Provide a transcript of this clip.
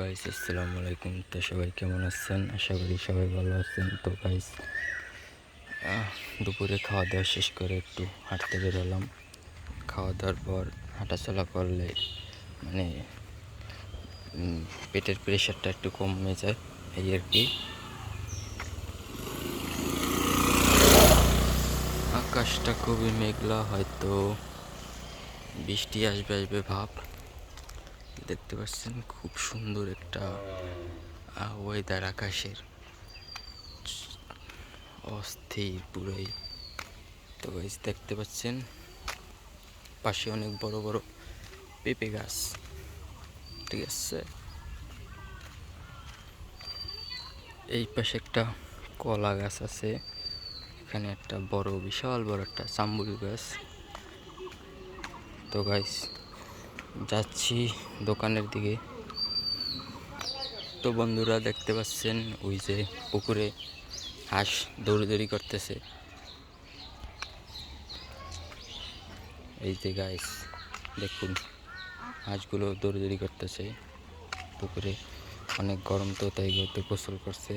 Guys আসসালামু আলাইকুম। তো সবাই কেমন আছেন? আশা করি সবাই ভালো আছেন। তো গাইস দুপুরে খাওয়া দাওয়া শেষ করে একটু হাঁটতে বেরোলাম। খাওয়া দাওয়ার পর হাঁটাচলা করলে মানে পেটের প্রেশারটা একটু কমে যায়, এই আর কি। আকাশটা খুবই মেঘলা, হয়তো বৃষ্টি আসবে আসবে ভাব। দেখতে পাচ্ছেন খুব সুন্দর একটা ওয়েদার আকাশের, অস্থির পুরোই। তো গাইস দেখতে পাচ্ছেন পাশে অনেক বড় বড় পেঁপে গাছ, ঠিক আছে। এই পাশে একটা কলা গাছ আছে, এখানে একটা বড় বিশাল বড় একটা জামরুল গাছ। তো গাইস যাচ্ছি দোকানের দিকে। তো বন্ধুরা দেখতে পাচ্ছেন ওই যে পুকুরে হাঁস দৌড়াদৌড়ি করতেছে, এই যে গাইস দেখুন হাঁসগুলো দৌড়াদৌড়ি করতেছে পুকুরে। অনেক গরম তো তাই গোসল করছে।